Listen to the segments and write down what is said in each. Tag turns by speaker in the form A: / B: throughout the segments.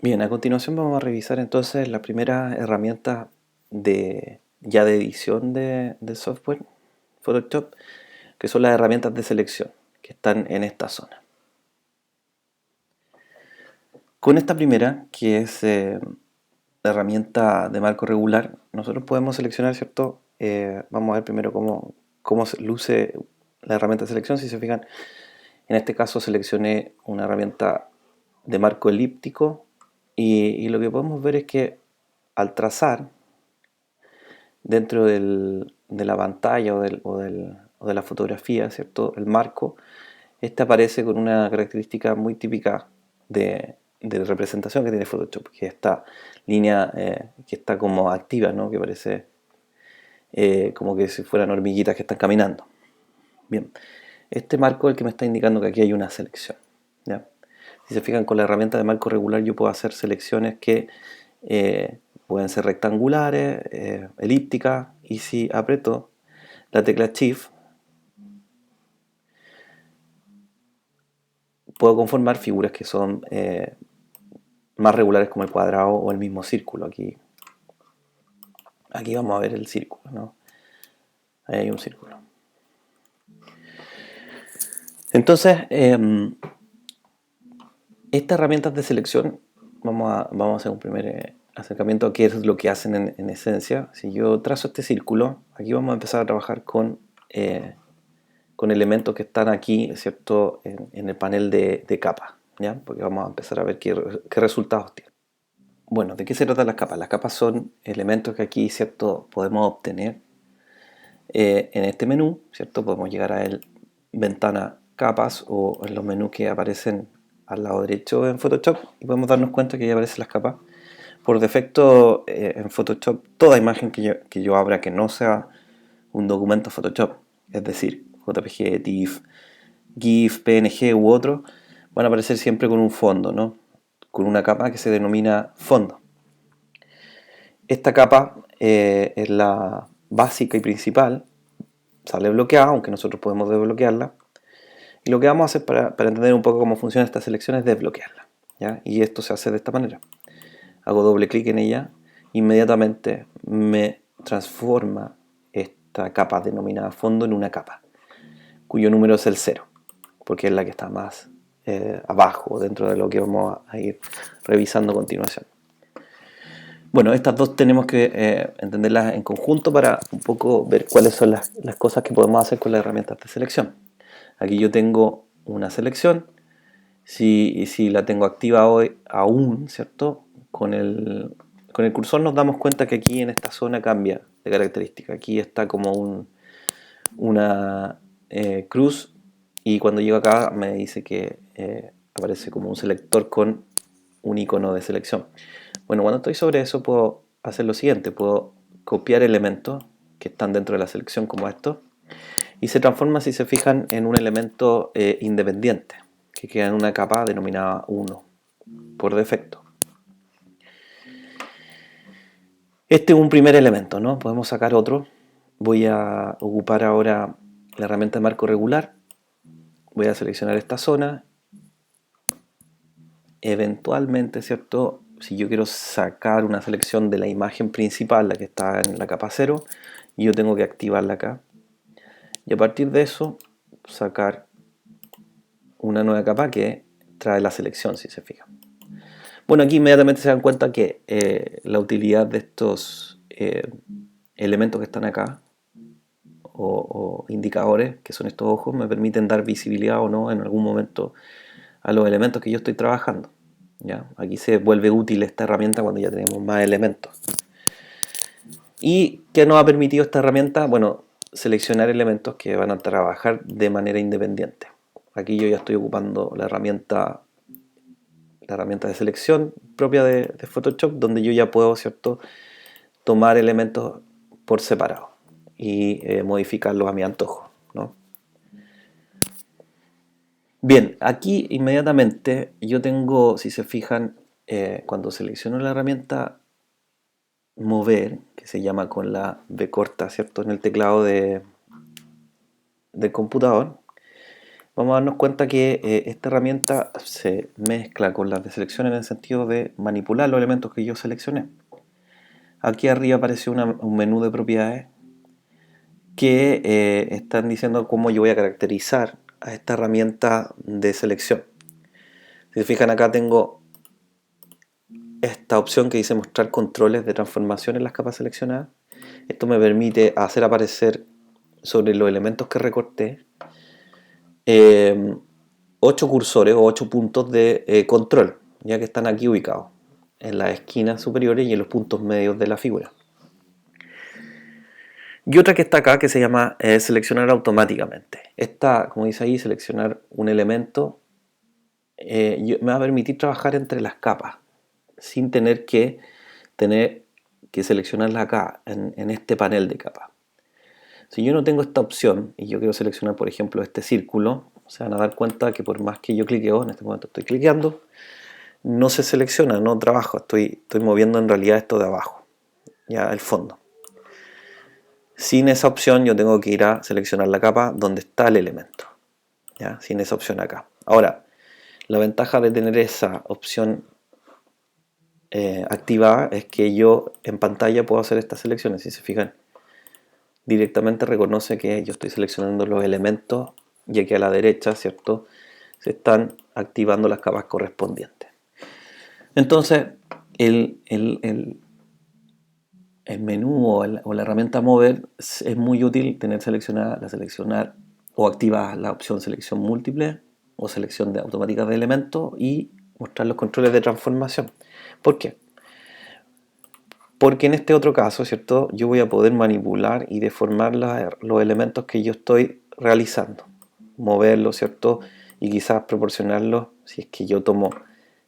A: Bien, a continuación vamos a revisar entonces la primera herramienta ya de edición de software Photoshop, que son las herramientas de selección que están en esta zona. Con esta primera, que es la herramienta de marco regular, nosotros podemos seleccionar, ¿cierto? Vamos a ver primero cómo luce la herramienta de selección. Si se fijan, en este caso seleccioné una herramienta de marco elíptico y lo que podemos ver es que al trazar dentro de la pantalla o de la fotografía, ¿cierto? El marco, este aparece con una característica muy típica de representación que tiene Photoshop, que es esta línea que está como activa, ¿no? Que parece como que si fueran hormiguitas que están caminando. Bien, este marco es el que me está indicando que aquí hay una selección, ¿ya? Si se fijan, con la herramienta de marco regular yo puedo hacer selecciones que pueden ser rectangulares, elípticas, y si aprieto la tecla Shift puedo conformar figuras que son más regulares, como el cuadrado o el mismo círculo. Aquí vamos a ver el círculo, ¿no? Ahí hay un círculo. Entonces, estas herramientas de selección, vamos a hacer un primer acercamiento a qué es lo que hacen en esencia. Si yo trazo este círculo, aquí vamos a empezar a trabajar con elementos que están aquí, ¿cierto? En el panel de capas, ¿ya? Porque vamos a empezar a ver qué resultados tiene. Bueno, ¿de qué se tratan las capas? Las capas son elementos que aquí, ¿cierto? Podemos obtener en este menú, ¿cierto? Podemos llegar a el ventana capas o en los menús que aparecen al lado derecho en Photoshop y podemos darnos cuenta que ya aparecen las capas. Por defecto en Photoshop, toda imagen que yo abra que no sea un documento Photoshop, es decir, JPG, TIFF, GIF, PNG u otro, van a aparecer siempre con un fondo, ¿no? Con una capa que se denomina fondo. Esta capa es la básica y principal, sale bloqueada, aunque nosotros podemos desbloquearla. Y lo que vamos a hacer para entender un poco cómo funciona esta selección es desbloquearla, ¿ya? Y esto se hace de esta manera. Hago doble clic en ella, inmediatamente me transforma esta capa denominada fondo en una capa, cuyo número es el 0, porque es la que está más abajo dentro de lo que vamos a ir revisando a continuación. Bueno, estas dos tenemos que entenderlas en conjunto para un poco ver cuáles son las cosas que podemos hacer con las herramientas de selección. Aquí yo tengo una selección, si la tengo activa hoy aún, ¿cierto? Con el cursor nos damos cuenta que aquí en esta zona cambia de característica. Aquí está como una cruz y cuando llego acá me dice que aparece como un selector con un icono de selección. Bueno, cuando estoy sobre eso puedo hacer lo siguiente, puedo copiar elementos que están dentro de la selección como estos y se transforma, si se fijan, en un elemento independiente que queda en una capa denominada 1 por defecto. Este es un primer elemento, ¿no? Podemos sacar otro. Voy a ocupar ahora la herramienta de marco regular. Voy a seleccionar esta zona. Eventualmente, ¿cierto? Si yo quiero sacar una selección de la imagen principal, la que está en la capa 0, yo tengo que activarla acá. Y a partir de eso, sacar una nueva capa que trae la selección, si se fijan. Bueno, aquí inmediatamente se dan cuenta que la utilidad de estos elementos que están acá, o indicadores, que son estos ojos, me permiten dar visibilidad o no en algún momento a los elementos que yo estoy trabajando, ¿ya? Aquí se vuelve útil esta herramienta cuando ya tenemos más elementos. ¿Y qué nos ha permitido esta herramienta? Bueno, seleccionar elementos que van a trabajar de manera independiente. Aquí yo ya estoy ocupando la herramienta de selección propia de Photoshop, donde yo ya puedo, ¿cierto?, tomar elementos por separado y modificarlos a mi antojo, ¿no? Bien, aquí inmediatamente yo tengo, si se fijan, cuando selecciono la herramienta mover, que se llama con la B corta, ¿cierto?, en el teclado del computador, vamos a darnos cuenta que esta herramienta se mezcla con las de selección en el sentido de manipular los elementos que yo seleccioné. Aquí arriba aparece un menú de propiedades que están diciendo cómo yo voy a caracterizar a esta herramienta de selección. Si se fijan, acá tengo esta opción que dice mostrar controles de transformación en las capas seleccionadas. Esto me permite hacer aparecer sobre los elementos que recorté 8 cursores o 8 puntos de control, ya que están aquí ubicados en las esquinas superiores y en los puntos medios de la figura. Y otra que está acá que se llama seleccionar automáticamente. Esta, como dice ahí, seleccionar un elemento me va a permitir trabajar entre las capas sin tener que seleccionarla acá en este panel de capas. Si yo no tengo esta opción y yo quiero seleccionar, por ejemplo, este círculo, se van a dar cuenta que por más que yo cliqueo, en este momento estoy cliqueando, no se selecciona, no trabajo, estoy moviendo en realidad esto de abajo, ya el fondo. Sin esa opción yo tengo que ir a seleccionar la capa donde está el elemento, ¿ya? Sin esa opción acá. Ahora, la ventaja de tener esa opción activada es que yo en pantalla puedo hacer estas selecciones. Si se fijan, directamente reconoce que yo estoy seleccionando los elementos y aquí a la derecha, ¿cierto?, se están activando las capas correspondientes. Entonces, el menú o la herramienta Mover es muy útil tener seleccionada seleccionar o activada la opción selección múltiple o selección automática de elementos y mostrar los controles de transformación. ¿Por qué? Porque en este otro caso, ¿cierto?, yo voy a poder manipular y deformar los elementos que yo estoy realizando, moverlos, ¿cierto?, y quizás proporcionarlos, si es que yo tomo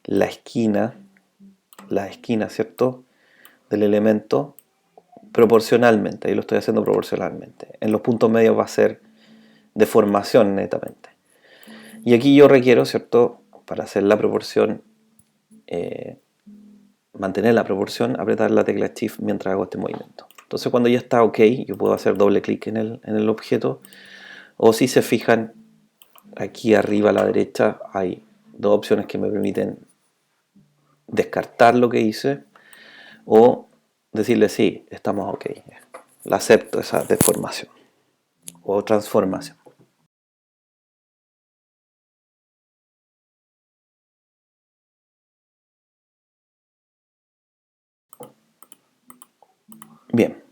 A: la esquina, ¿cierto?, del elemento proporcionalmente, ahí lo estoy haciendo proporcionalmente. En los puntos medios va a ser deformación netamente. Y aquí yo requiero, ¿cierto?, para hacer la proporción, mantener la proporción, apretar la tecla Shift mientras hago este movimiento. Entonces cuando ya está ok, yo puedo hacer doble clic en el objeto, o si se fijan, aquí arriba a la derecha hay dos opciones que me permiten descartar lo que hice o decirle sí, estamos ok, la acepto esa deformación o transformación. Bien,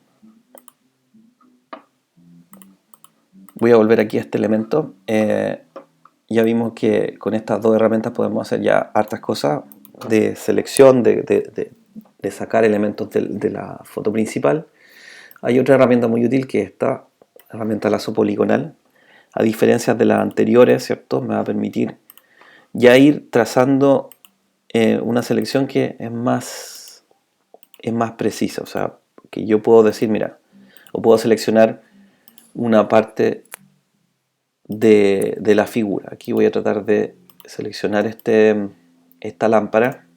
A: voy a volver aquí a este elemento. Ya vimos que con estas dos herramientas podemos hacer ya hartas cosas de selección, de sacar elementos de la foto principal. Hay otra herramienta muy útil que es esta herramienta lazo poligonal. A diferencia de las anteriores, ¿cierto?, me va a permitir ya ir trazando una selección que es más precisa. O sea, que yo puedo decir, mira, o puedo seleccionar una parte de la figura. Aquí voy a tratar de seleccionar esta lámpara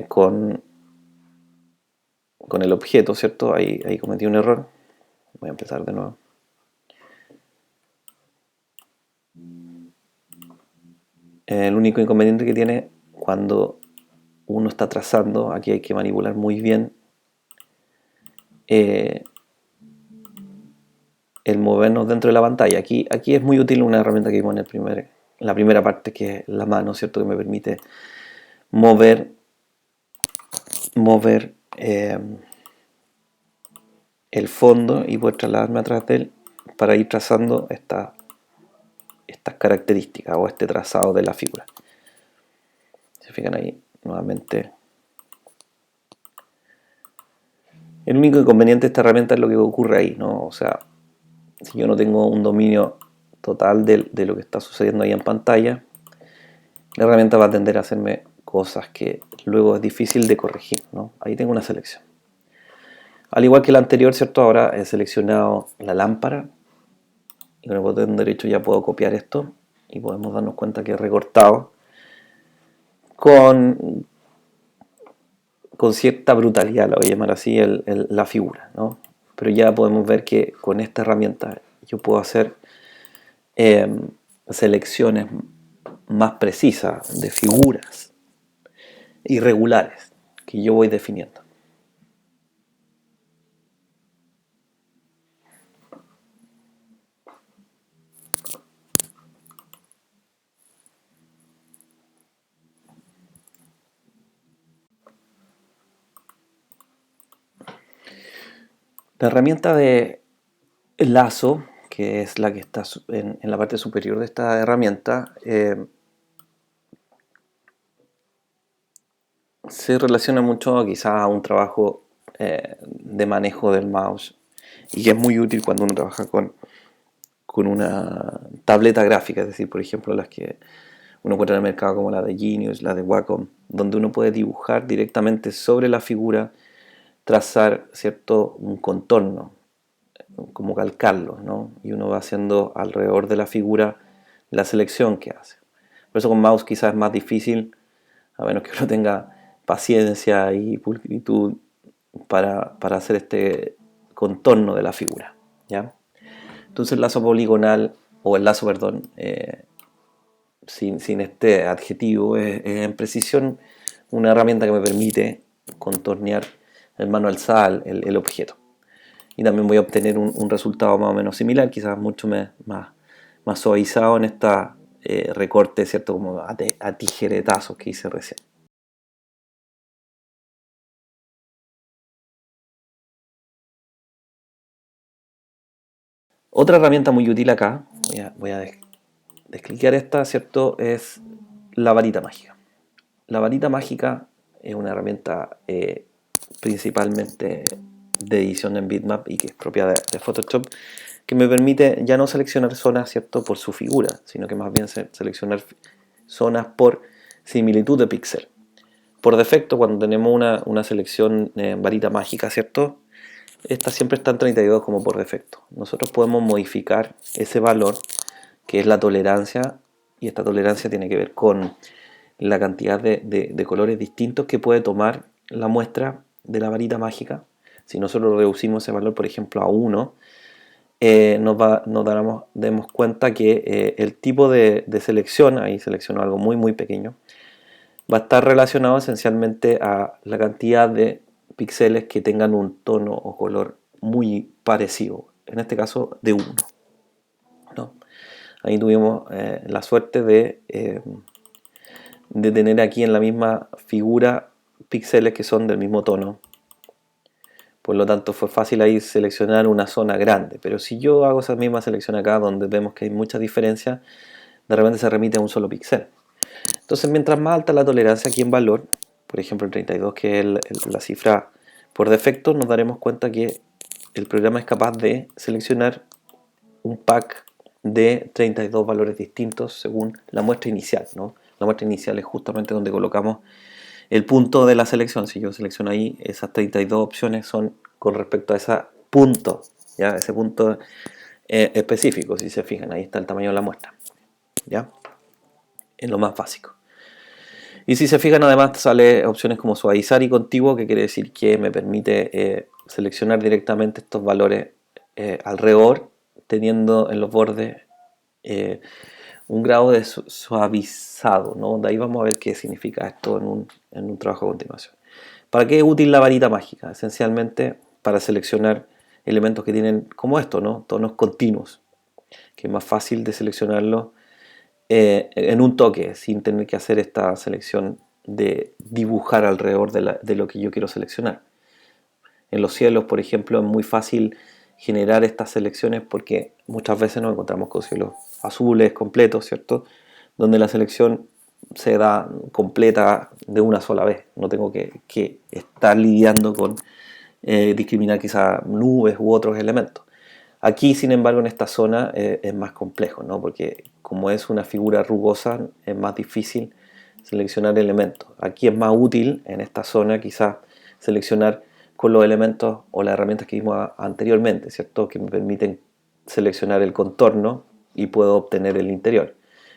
A: con el objeto, ¿cierto? Ahí cometí un error. Voy a empezar de nuevo. El único inconveniente que tiene cuando uno está trazando, aquí hay que manipular muy bien el movernos dentro de la pantalla. Aquí es muy útil una herramienta que vimos en la primera parte, que es la mano, ¿cierto?, que me permite mover el fondo y poder trasladarme atrás de él para ir trazando estas características o este trazado de la figura. Se fijan ahí nuevamente. El único inconveniente de esta herramienta es lo que ocurre ahí, ¿no? O sea, si yo no tengo un dominio total de lo que está sucediendo ahí en pantalla, la herramienta va a tender a hacerme cosas que luego es difícil de corregir, ¿no? Ahí tengo una selección. Al igual que la anterior, ¿cierto? Ahora he seleccionado la lámpara y con el botón derecho ya puedo copiar esto y podemos darnos cuenta que he recortado con cierta brutalidad, la voy a llamar así, la figura, ¿no? Pero ya podemos ver que con esta herramienta yo puedo hacer selecciones más precisas de figuras irregulares que yo voy definiendo. La herramienta de lazo, que es la que está en la parte superior de esta herramienta, se relaciona mucho quizás a un trabajo de manejo del mouse y que es muy útil cuando uno trabaja con una tableta gráfica, es decir, por ejemplo, las que uno encuentra en el mercado como la de Genius, la de Wacom, donde uno puede dibujar directamente sobre la figura, trazar, ¿cierto?, un contorno, como calcarlo, ¿no? Y uno va haciendo alrededor de la figura la selección que hace. Por eso con mouse quizás es más difícil, a menos que uno tenga paciencia y pulcritud para hacer este contorno de la figura, ¿ya? Entonces el lazo poligonal, o el lazo, perdón, sin este adjetivo, es en precisión una herramienta que me permite contornear en mano alzada el objeto. Y también voy a obtener un resultado más o menos similar, quizás mucho más suavizado en esta recorte, ¿cierto? Como a tijeretazos que hice recién. Otra herramienta muy útil acá, voy a descliquear esta, ¿cierto? Es la varita mágica. La varita mágica es una herramienta principalmente de edición en bitmap y que es propia de Photoshop, que me permite ya no seleccionar zonas, ¿cierto?, por su figura, sino que más bien seleccionar zonas por similitud de píxel. Por defecto, cuando tenemos una selección varita mágica, ¿cierto?, esta siempre está en 32 como por defecto. Nosotros podemos modificar ese valor, que es la tolerancia, y esta tolerancia tiene que ver con la cantidad de colores distintos que puede tomar la muestra de la varita mágica. Si nosotros reducimos ese valor, por ejemplo, a 1, nos demos cuenta que el tipo de selección, ahí selecciono algo muy pequeño, va a estar relacionado esencialmente a la cantidad de píxeles que tengan un tono o color muy parecido, en este caso de 1, ¿no? Ahí tuvimos la suerte de tener aquí en la misma figura píxeles que son del mismo tono. Por lo tanto fue fácil ahí seleccionar una zona grande, pero si yo hago esa misma selección acá donde vemos que hay mucha diferencia, de repente se remite a un solo píxel. Entonces mientras más alta la tolerancia aquí en valor, por ejemplo el 32, que es la cifra por defecto, nos daremos cuenta que el programa es capaz de seleccionar un pack de 32 valores distintos según la muestra inicial, ¿no? La muestra inicial es justamente donde colocamos el punto de la selección. Si yo selecciono ahí, esas 32 opciones son con respecto a ese punto, ¿ya? Ese punto específico. Si se fijan, ahí está el tamaño de la muestra, ¿ya? Es lo más básico. Y si se fijan, además sale opciones como suavizar y contiguo, que quiere decir que me permite seleccionar directamente estos valores alrededor, teniendo en los bordes un grado de suavizado, ¿no? De ahí vamos a ver qué significa esto en un trabajo a continuación. ¿Para qué es útil la varita mágica? Esencialmente para seleccionar elementos que tienen, como esto, ¿no?, tonos continuos, que es más fácil de seleccionarlos en un toque, sin tener que hacer esta selección de dibujar alrededor de lo que yo quiero seleccionar. En los cielos, por ejemplo, es muy fácil generar estas selecciones porque muchas veces nos encontramos con cielos azules completos, ¿cierto?, donde la selección se da completa de una sola vez. No tengo que estar lidiando con discriminar quizá nubes u otros elementos. Aquí, sin embargo, en esta zona es más complejo, ¿no?, porque como es una figura rugosa, es más difícil seleccionar elementos. Aquí es más útil en esta zona quizás seleccionar con los elementos o las herramientas que vimos anteriormente, ¿cierto?, que me permiten seleccionar el contorno y puedo obtener el interior.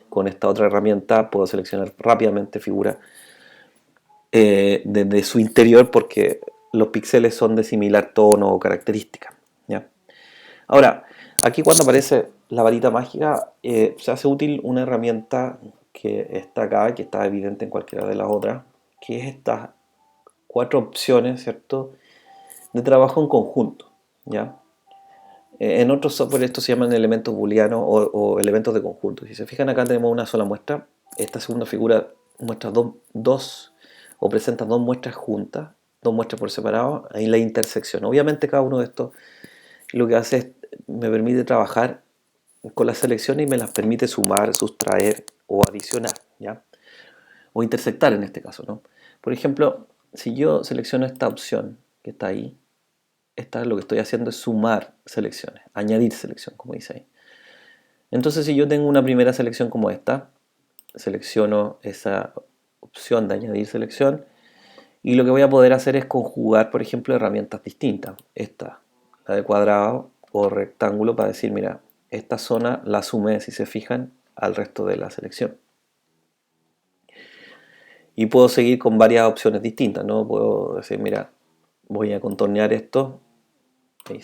A: Con esta otra herramienta puedo seleccionar rápidamente figuras desde su interior porque los píxeles son de similar tono o característica, ¿ya? Ahora, aquí cuando aparece la varita mágica, se hace útil una herramienta que está acá, que está evidente en cualquiera de las otras, que es estas cuatro opciones, ¿cierto?, de trabajo en conjunto, ¿ya? En otros software esto se llaman elementos booleanos o elementos de conjunto. Si se fijan acá tenemos una sola muestra. Esta segunda figura muestra dos o presenta dos muestras juntas, dos muestras por separado, ahí la intersección. Obviamente cada uno de estos lo que hace es, me permite trabajar con las selecciones y me las permite sumar, sustraer o adicionar, ¿ya? O intersectar en este caso, ¿no? Por ejemplo, si yo selecciono esta opción que está ahí, lo que estoy haciendo es sumar selecciones, añadir selección, como dice ahí. Entonces, si yo tengo una primera selección como esta, selecciono esa opción de añadir selección y lo que voy a poder hacer es conjugar, por ejemplo, herramientas distintas. Esta, la de cuadrado o rectángulo, para decir, mira, esta zona la sumé, si se fijan, al resto de la selección. Y puedo seguir con varias opciones distintas, ¿no? Puedo decir, mira, voy a contornear esto. Ahí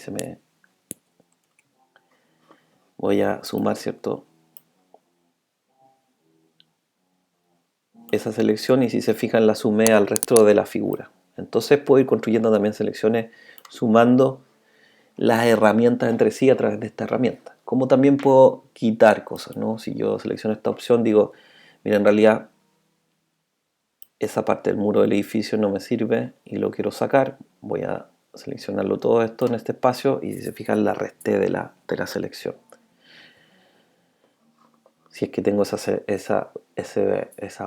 A: voy a sumar, ¿cierto?, esa selección y si se fijan la sumé al resto de la figura. Entonces puedo ir construyendo también selecciones sumando las herramientas entre sí a través de esta herramienta. Como también puedo quitar cosas, ¿no? Si yo selecciono esta opción, digo, mira, en realidad esa parte del muro del edificio no me sirve y lo quiero sacar. Voy a seleccionarlo todo esto en este espacio y si se fijan la resté de la selección. Si es que tengo esa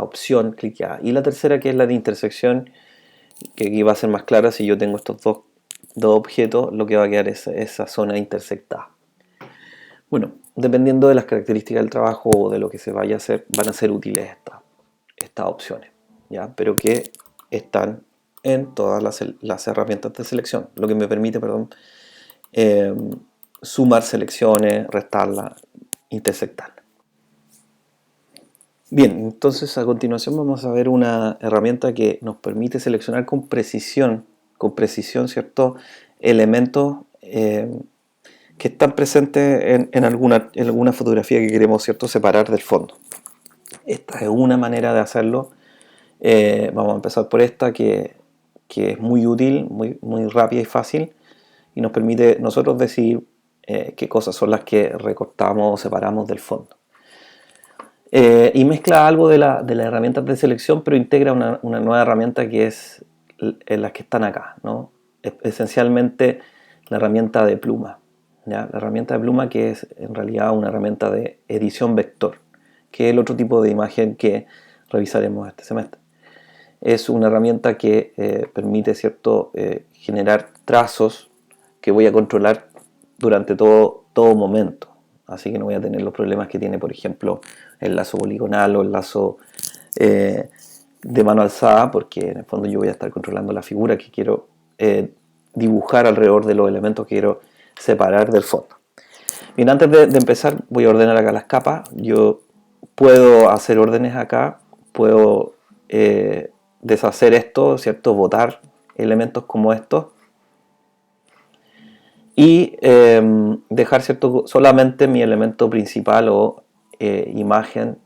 A: opción cliqueada. Y la tercera, que es la de intersección, que aquí va a ser más clara. Si yo tengo estos dos objetos, lo que va a quedar es esa zona intersectada. Bueno, dependiendo de las características del trabajo o de lo que se vaya a hacer, van a ser útiles estas opciones, ¿ya? Pero que están en todas las herramientas de selección, lo que me permite, perdón, sumar selecciones, restarlas, intersectarlas. Bien, entonces a continuación vamos a ver una herramienta que nos permite seleccionar con precisión, ¿cierto?, elementos que están presentes en alguna fotografía que queremos, ¿cierto?, separar del fondo. Esta es una manera de hacerlo. Vamos a empezar por esta que es muy útil, muy rápida y fácil y nos permite nosotros decidir qué cosas son las que recortamos o separamos del fondo. Y mezcla algo de las herramientas de selección, pero integra una nueva herramienta que es en las que están acá, ¿no? Esencialmente la herramienta de pluma, ¿ya? La herramienta de pluma, que es en realidad una herramienta de edición vector, que es el otro tipo de imagen que revisaremos este semestre. Es una herramienta que permite, ¿cierto?, generar trazos que voy a controlar durante todo momento. Así que no voy a tener los problemas que tiene, por ejemplo, el lazo poligonal o el lazo de mano alzada, porque en el fondo yo voy a estar controlando la figura que quiero dibujar alrededor de los elementos que quiero separar del fondo. Bien, antes de empezar voy a ordenar acá las capas. Yo puedo hacer órdenes acá, puedo deshacer esto, ¿cierto?, botar elementos como estos y dejar, ¿cierto?, solamente mi elemento principal o imagen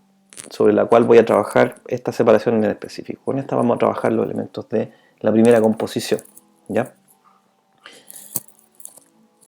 A: sobre la cual voy a trabajar esta separación en específico. Con esta vamos a trabajar los elementos de la primera composición, ¿ya?